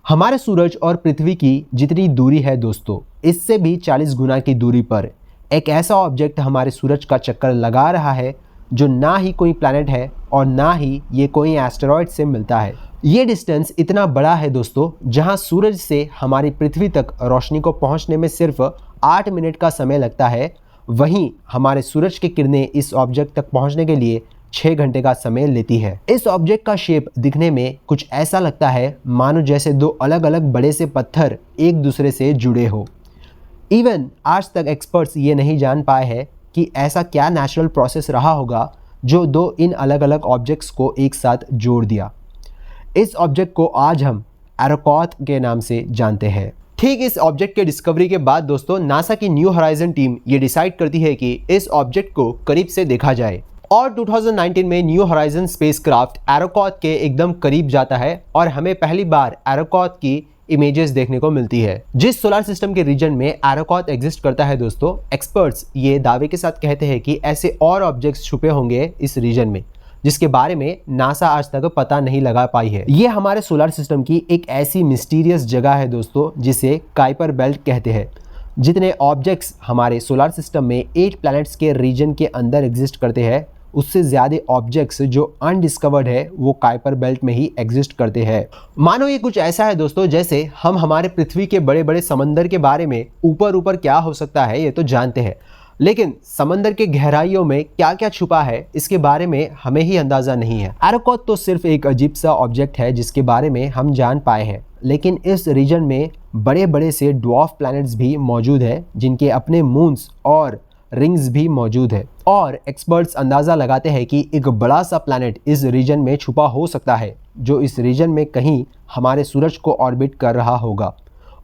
हमारे सूरज और पृथ्वी की जितनी दूरी है दोस्तों, इससे भी 40 गुना की दूरी पर एक ऐसा ऑब्जेक्ट हमारे सूरज का चक्कर लगा रहा है जो ना ही कोई प्लैनेट है और ना ही ये कोई एस्टेरॉयड से मिलता है। ये डिस्टेंस इतना बड़ा है दोस्तों, जहां सूरज से हमारी पृथ्वी तक रोशनी को पहुंचने में सिर्फ 8 मिनट का समय लगता है, वहीं हमारे सूरज की किरणें इस ऑब्जेक्ट तक पहुंचने के लिए 6 घंटे का समय लेती है। इस ऑब्जेक्ट का शेप दिखने में कुछ ऐसा लगता है मानो जैसे दो अलग अलग बड़े से पत्थर एक दूसरे से जुड़े हो। इवन आज तक एक्सपर्ट्स ये नहीं जान पाए हैं कि ऐसा क्या नेचुरल प्रोसेस रहा होगा जो दो इन अलग अलग ऑब्जेक्ट्स को एक साथ जोड़ दिया। इस ऑब्जेक्ट को आज हम एरोकॉथ के नाम से जानते हैं। ठीक इस ऑब्जेक्ट के डिस्कवरी के बाद दोस्तों, नासा की न्यू होराइजन टीम ये डिसाइड करती है कि इस ऑब्जेक्ट को करीब से देखा जाए और 2019 में न्यू होराइजन स्पेसक्राफ्ट एरोकॉथ के एकदम करीब जाता है और हमें पहली बार एरोकॉथ की इमेजेस देखने को मिलती है। जिस सोलर सिस्टम के रीजन में एरोकॉथ एग्जिस्ट करता है दोस्तों, एक्सपर्ट्स ये दावे के साथ कहते हैं कि ऐसे और ऑब्जेक्ट्स छुपे होंगे इस रीजन में जिसके बारे में नासा आज तक पता नहीं लगा पाई है। ये हमारे सोलर सिस्टम की एक ऐसी मिस्टीरियस जगह है दोस्तों जिसे काइपर बेल्ट कहते हैं। जितने ऑब्जेक्ट्स हमारे सोलर सिस्टम में 8 प्लैनेट्स के रीजन के अंदर एग्जिस्ट करते हैं, उससे ज़्यादा ऑब्जेक्ट्स जो अनडिस्कवर्ड है वो काइपर बेल्ट में ही एग्जिस्ट करते हैं। मानो ये कुछ ऐसा है दोस्तों जैसे हम हमारे पृथ्वी के बड़े बड़े समंदर के बारे में ऊपर क्या हो सकता है ये तो जानते हैं, लेकिन समंदर के गहराइयों में क्या क्या छुपा है इसके बारे में हमें ही अंदाज़ा नहीं है। एरोकॉथ तो सिर्फ एक अजीब सा ऑब्जेक्ट है जिसके बारे में हम जान पाए हैं, लेकिन इस रीजन में बड़े बड़े से ड्वार्फ प्लैनेट्स भी मौजूद है जिनके अपने मून्स और रिंग्स भी मौजूद है और एक्सपर्ट्स अंदाज़ा लगाते हैं कि एक बड़ा सा प्लैनेट इस रीजन में छुपा हो सकता है जो इस रीजन में कहीं हमारे सूरज को ऑर्बिट कर रहा होगा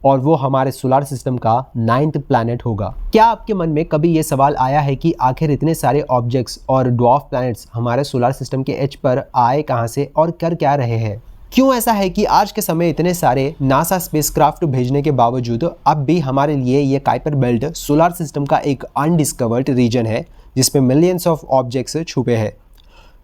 और वो हमारे सोलर सिस्टम का 9th प्लैनेट होगा। क्या आपके मन में कभी ये सवाल आया है कि आखिर इतने सारे ऑब्जेक्ट्स और ड्वार्फ प्लैनेट्स हमारे सोलर सिस्टम के एज पर आए कहाँ से और कर क्या रहे हैं? क्यों ऐसा है कि आज के समय इतने सारे नासा स्पेसक्राफ्ट भेजने के बावजूद अब भी हमारे लिए ये काइपर बेल्ट सोलर सिस्टम का एक अनडिस्कवर्ड रीजन है जिसमें मिलियंस ऑफ ऑब्जेक्ट्स छुपे हैं।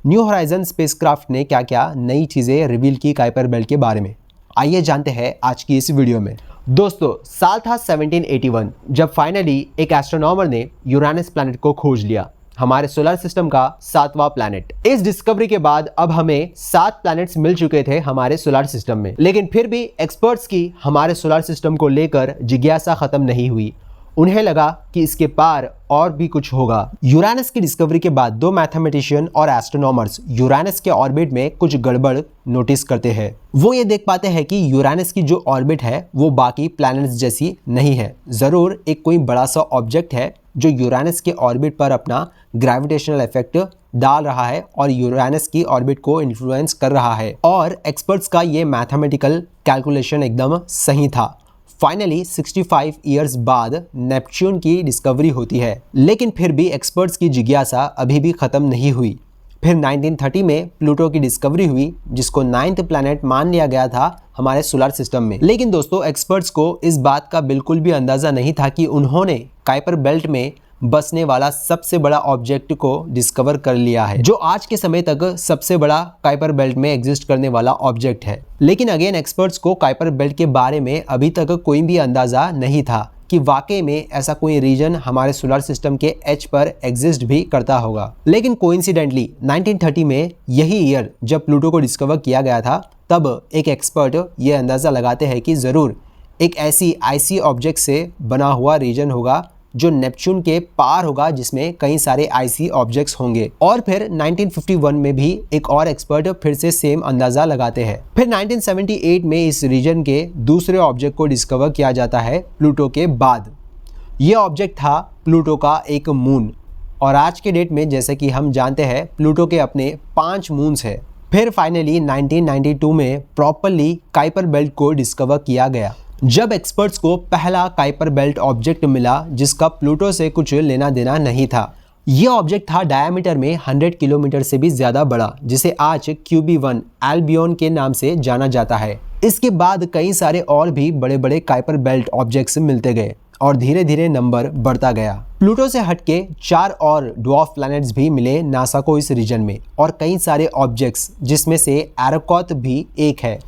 न्यू होराइजन स्पेसक्राफ्ट ने क्या क्या नई चीज़ें रिवील की काइपर बेल्ट के बारे में, आइए जानते हैं आज की इस वीडियो में। दोस्तों, साल था 1781 जब फाइनली एक एस्ट्रोनॉमर ने यूरेनस प्लैनेट को खोज लिया, हमारे सोलर सिस्टम का 7वां प्लैनेट। इस डिस्कवरी के बाद अब हमें 7 प्लैनेट्स मिल चुके थे हमारे सोलर सिस्टम में, लेकिन फिर भी एक्सपर्ट्स की हमारे सोलर सिस्टम को लेकर जिज्ञासा खत्म नहीं हुई। उन्हें लगा कि इसके पार और भी कुछ होगा। यूरेनस की डिस्कवरी के बाद 2 मैथमेटिशियन और एस्ट्रोनॉमर्स यूरेनस के ऑर्बिट में कुछ गड़बड़ नोटिस करते हैं। वो ये देख पाते हैं कि यूरेनस की जो ऑर्बिट है वो बाकी प्लैनेट्स जैसी नहीं है। ज़रूर एक कोई बड़ा सा ऑब्जेक्ट है जो यूरेनस के ऑर्बिट पर अपना ग्रेविटेशनल इफेक्ट डाल रहा है और यूरेनस की ऑर्बिट को इन्फ्लुएंस कर रहा है। और एक्सपर्ट्स का ये मैथमेटिकल कैलकुलेशन एकदम सही था। फाइनली 65 ईयर्स बाद नेपच्यून की डिस्कवरी होती है, लेकिन फिर भी एक्सपर्ट्स की जिज्ञासा अभी भी ख़त्म नहीं हुई। फिर 1930 में प्लूटो की डिस्कवरी हुई जिसको 9th प्लैनेट मान लिया गया था हमारे सोलर सिस्टम में। लेकिन दोस्तों, एक्सपर्ट्स को इस बात का बिल्कुल भी अंदाज़ा नहीं था कि उन्होंने काइपर बेल्ट में बसने वाला सबसे बड़ा ऑब्जेक्ट को डिस्कवर कर लिया है जो आज के समय तक सबसे बड़ा काइपर बेल्ट में एग्जिस्ट करने वाला ऑब्जेक्ट है। लेकिन अगेन एक्सपर्ट्स को काइपर बेल्ट के बारे में अभी तक कोई भी अंदाज़ा नहीं था कि वाकई में ऐसा कोई रीजन हमारे सोलर सिस्टम के एज पर एग्जिस्ट भी करता होगा। लेकिन कोइंसिडेंटली 1930 में यही ईयर जब प्लूटो को डिस्कवर किया गया था, तब एक एक्सपर्ट ये अंदाज़ा लगाते हैं कि ज़रूर एक ऐसी आइसी ऑब्जेक्ट से बना हुआ रीजन होगा जो नेपच्यून के पार होगा जिसमें कई सारे आइसी ऑब्जेक्ट्स होंगे। और फिर 1951 में भी एक और एक्सपर्ट फिर से सेम अंदाज़ा लगाते हैं। फिर 1978 में इस रीजन के दूसरे ऑब्जेक्ट को डिस्कवर किया जाता है प्लूटो के बाद। ये ऑब्जेक्ट था प्लूटो का एक मून और आज के डेट में जैसे कि हम जानते हैं प्लूटो के अपने 5 मून्स हैं। फिर फाइनली 1992 में प्रॉपरली काइपर बेल्ट को डिस्कवर किया गया जब एक्सपर्ट्स को पहला काइपर बेल्ट ऑब्जेक्ट मिला जिसका प्लूटो से कुछ लेना देना नहीं था। यह ऑब्जेक्ट था डायमीटर में 100 किलोमीटर से भी ज़्यादा बड़ा, जिसे आज QB1 एल्बियन के नाम से जाना जाता है। इसके बाद कई सारे और भी बड़े बड़े काइपर बेल्ट ऑब्जेक्ट्स मिलते गए और धीरे धीरे नंबर बढ़ता गया। प्लूटो से हटके 4 और ड्वार्फ प्लैनेट्स भी मिले नासा को इस रीजन में और कई सारे ऑब्जेक्ट्स जिसमें से एरोकॉथ भी एक है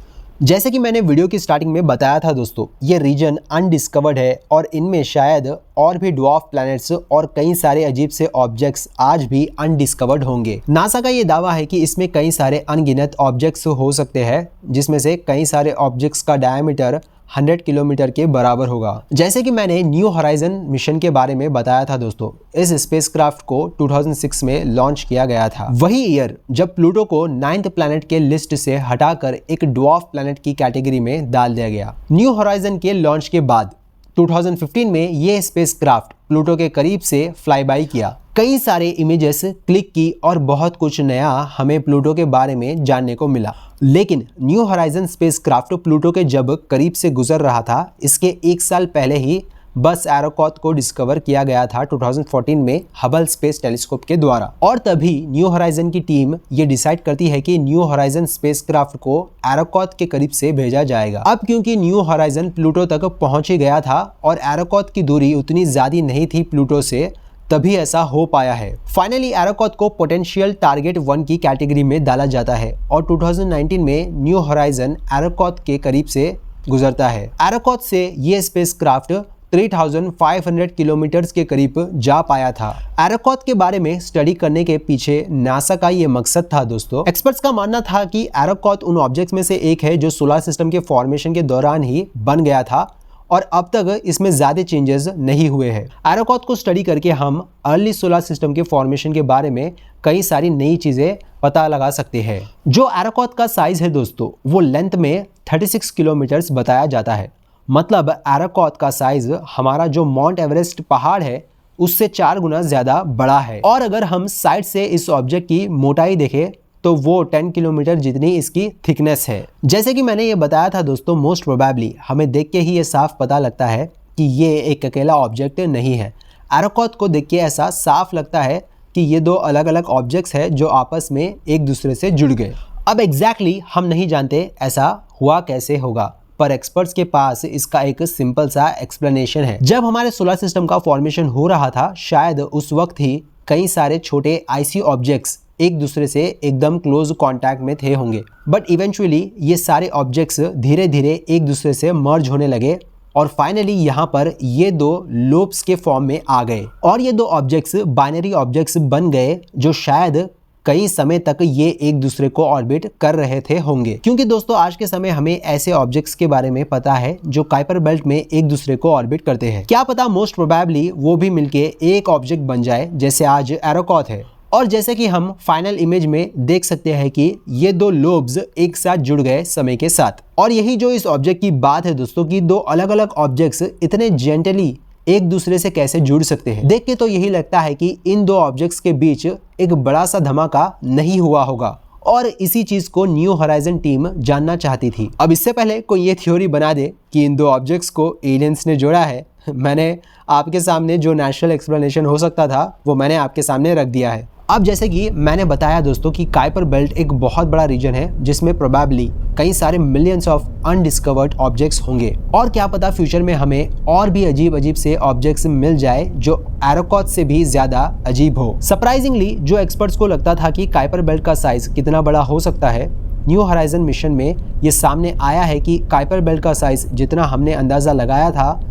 जैसे कि मैंने वीडियो की स्टार्टिंग में बताया था दोस्तों, ये रीजन अनडिस्कवर्ड है और इनमें शायद और भी ड्वार्फ प्लैनेट्स और कई सारे अजीब से ऑब्जेक्ट्स आज भी अनडिस्कवर्ड होंगे। नासा का ये दावा है कि इसमें कई सारे अनगिनत ऑब्जेक्ट्स हो सकते हैं, जिसमें से कई सारे ऑब्जेक्ट्स का डायमीटर 100 किलोमीटर के बराबर होगा। जैसे कि मैंने न्यू होराइजन मिशन के बारे में बताया था दोस्तों, इस स्पेसक्राफ्ट को 2006 में लॉन्च किया गया था। वही ईयर जब प्लूटो को 9th प्लैनेट के लिस्ट से हटाकर एक ड्वार्फ प्लैनेट की कैटेगरी में डाल दिया गया। न्यू होराइजन के लॉन्च के बाद 2015 में ये स्पेसक्राफ्ट प्लूटो के करीब से फ्लाई बाई किया, कई सारे इमेजेस क्लिक की और बहुत कुछ नया हमें प्लूटो के बारे में जानने को मिला। लेकिन न्यू होराइजन स्पेसक्राफ्ट प्लूटो के जब करीब से गुजर रहा था, इसके 1 साल पहले ही बस एरोकॉथ को डिस्कवर किया गया था 2014 में हबल स्पेस टेलीस्कोप के द्वारा। और तभी न्यू होराइजन की टीम ये डिसाइड करती है कि न्यू होराइजन स्पेसक्राफ्ट को एरोकॉथ के करीब से भेजा जाएगा। अब क्योंकि न्यू होराइजन प्लूटो तक पहुंच ही गया था और एरोकॉथ की दूरी उतनी ज्यादा नहीं थी प्लूटो से, तभी ऐसा हो पाया है। फाइनली एरोकॉथ को पोटेंशियल टारगेट 1 की कैटेगरी में डाला जाता है और 2019 में न्यू होराइजन एरोकॉथ के करीब से गुजरता है। एरोकॉथ से ये स्पेसक्राफ्ट 3500 किलोमीटर के करीब जा पाया था। एरोकॉथ के बारे में स्टडी करने के पीछे नासा का ये मकसद था दोस्तों। एक्सपर्ट्स का मानना था कि एरोकॉथ उन ऑब्जेक्ट्स में से एक है जो सोलर सिस्टम के फॉर्मेशन के दौरान ही बन गया था और अब तक इसमें ज्यादा चेंजेस नहीं हुए हैं। एरोकॉथ को स्टडी करके हम अर्ली सोलर सिस्टम के फॉर्मेशन के बारे में कई सारी नई चीजें पता लगा सकते हैं। जो एरोकॉथ का साइज है दोस्तों, वो लेंथ में 36 किलोमीटर बताया जाता है। मतलब एरोकॉथ का साइज हमारा जो माउंट एवरेस्ट पहाड़ है उससे 4 गुना ज्यादा बड़ा है। और अगर हम साइड से इस ऑब्जेक्ट की मोटाई देखें तो वो 10 किलोमीटर जितनी इसकी थिकनेस है। जैसे कि मैंने ये बताया था दोस्तों, मोस्ट प्रोबेबली हमें देख के ही ये साफ पता लगता है कि ये एक अकेला ऑब्जेक्ट नहीं है। एरोकॉथ को देख के ऐसा साफ लगता है कि ये 2 अलग अलग ऑब्जेक्ट्स हैं जो आपस में एक दूसरे से जुड़ गए। अब एग्जैक्टली हम नहीं जानते ऐसा हुआ कैसे होगा, पर एक्सपर्ट्स के पास इसका एक सिंपल सा एक्सप्लेनेशन है। जब हमारे सोलर सिस्टम का फॉर्मेशन हो रहा था, शायद उस वक्त ही कई सारे छोटे आइसी ऑब्जेक्ट्स एक दूसरे से एकदम क्लोज कांटेक्ट में थे होंगे, बट इवेंचुअली ये सारे ऑब्जेक्ट्स धीरे धीरे एक दूसरे से मर्ज होने लगे और फाइनली यहाँ पर ये 2 लोब्स के फॉर्म में आ गए और ये 2 ऑब्जेक्ट्स बाइनरी ऑब्जेक्ट्स बन गए जो शायद कई समय तक ये एक दूसरे को ऑर्बिट कर रहे थे होंगे। क्योंकि दोस्तों आज के समय हमें ऐसे ऑब्जेक्ट्स के बारे में पता है जो काइपर बेल्ट में एक दूसरे को ऑर्बिट करते हैं। क्या पता मोस्ट प्रोबेबली वो भी मिलके एक ऑब्जेक्ट बन जाए जैसे आज एरोकॉथ है। और जैसे कि हम फाइनल इमेज में देख सकते हैं कि ये 2 लोब्स एक साथ जुड़ गए समय के साथ। और यही जो इस ऑब्जेक्ट की बात है दोस्तों कि 2 अलग अलग ऑब्जेक्ट्स इतने जेंटली एक दूसरे से कैसे जुड़ सकते हैं। देख के तो यही लगता है कि इन 2 ऑब्जेक्ट्स के बीच एक बड़ा सा धमाका नहीं हुआ होगा और इसी चीज को न्यू होराइजन टीम जानना चाहती थी। अब इससे पहले कोई ये थ्योरी बना दे कि इन 2 ऑब्जेक्ट्स को एलियंस ने जोड़ा है, मैंने आपके सामने जो नेचुरल एक्सप्लेनेशन हो सकता था वो मैंने आपके सामने रख दिया है। अब जैसे कि मैंने बताया दोस्तों कि काइपर बेल्ट एक बहुत बड़ा रीजन है जिसमें प्रोबेबली कई सारे मिलियंस ऑफ अनडिस्कवर्ड ऑब्जेक्ट्स होंगे और क्या पता फ्यूचर में हमें और भी अजीब अजीब से ऑब्जेक्ट्स मिल जाए जो एरोकॉथ से भी ज्यादा अजीब हो। सरप्राइजिंगली जो एक्सपर्ट्स को लगता था कि काइपर बेल्ट का साइज कितना बड़ा हो सकता है, न्यू होराइजन मिशन में ये सामने आया है कि काइपर बेल्ट का साइज जितना हमने अंदाजा लगाया था,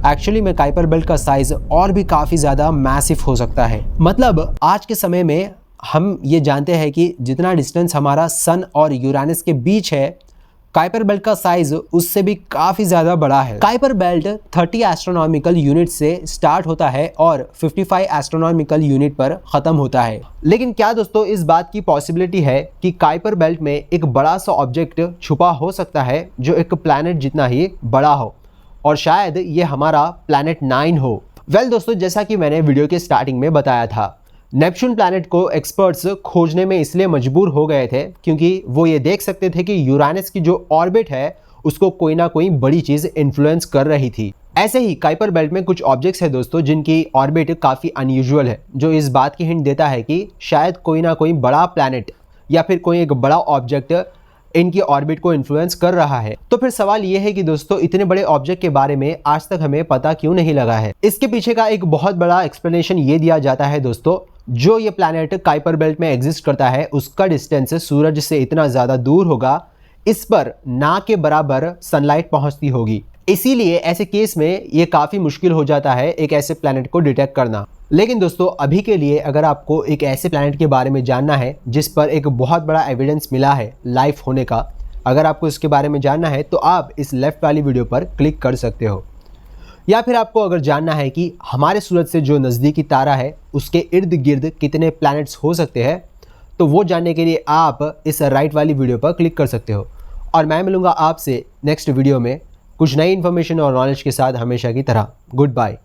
एक्चुअली में काइपर बेल्ट का साइज और भी काफ़ी ज़्यादा मैसिव हो सकता है। मतलब आज के समय में हम ये जानते हैं कि जितना डिस्टेंस हमारा सन और यूरेनस के बीच है, काइपर बेल्ट का साइज उससे भी काफ़ी ज़्यादा बड़ा है। काइपर बेल्ट 30 एस्ट्रोनॉमिकल यूनिट से स्टार्ट होता है और 55 एस्ट्रोनॉमिकल यूनिट पर ख़त्म होता है। लेकिन क्या दोस्तों इस बात की पॉसिबिलिटी है कि काइपर बेल्ट में एक बड़ा सा ऑब्जेक्ट छुपा हो सकता है जो एक प्लैनेट जितना ही बड़ा हो और शायद ये हमारा प्लैनेट 9 हो। वेल दोस्तों, जैसा कि मैंने वीडियो के स्टार्टिंग में बताया था, नेपच्यून प्लैनेट को एक्सपर्ट्स खोजने में इसलिए मजबूर हो गए थे क्योंकि वो ये देख सकते थे कि यूरेनस की जो ऑर्बिट है उसको कोई ना कोई बड़ी चीज़ इन्फ्लुएंस कर रही थी। ऐसे ही काइपर बेल्ट में कुछ ऑब्जेक्ट्स है दोस्तों जिनकी ऑर्बिट काफ़ी अनयूजुअल है, जो इस बात की हिंट देता है कि शायद कोई ना कोई बड़ा प्लैनेट या फिर कोई एक बड़ा ऑब्जेक्ट इनकी ऑर्बिट को इन्फ्लुएंस कर रहा है। तो फिर सवाल ये है कि दोस्तों इतने बड़े ऑब्जेक्ट के बारे में आज तक हमें पता क्यों नहीं लगा है। इसके पीछे का एक बहुत बड़ा एक्सप्लेनेशन ये दिया जाता है दोस्तों, जो ये प्लैनेट काइपर बेल्ट में एग्जिस्ट करता है उसका डिस्टेंस सूरज से इतना ज़्यादा दूर होगा इस पर ना के बराबर सनलाइट पहुंचती होगी। इसीलिए ऐसे केस में ये काफ़ी मुश्किल हो जाता है एक ऐसे प्लैनेट को डिटेक्ट करना। लेकिन दोस्तों अभी के लिए अगर आपको एक ऐसे प्लैनेट के बारे में जानना है जिस पर एक बहुत बड़ा एविडेंस मिला है लाइफ होने का, अगर आपको इसके बारे में जानना है तो आप इस लेफ्ट वाली वीडियो पर क्लिक कर सकते हो। या फिर आपको अगर जानना है कि हमारे सूरज से जो नज़दीकी तारा है उसके इर्द गिर्द कितने प्लैनेट्स हो सकते हैं, तो वो जानने के लिए आप इस राइट वाली वीडियो पर क्लिक कर सकते हो। और मैं मिलूँगा आपसे नेक्स्ट वीडियो में कुछ नई इन्फॉर्मेशन और नॉलेज के साथ, हमेशा की तरह। Good bye.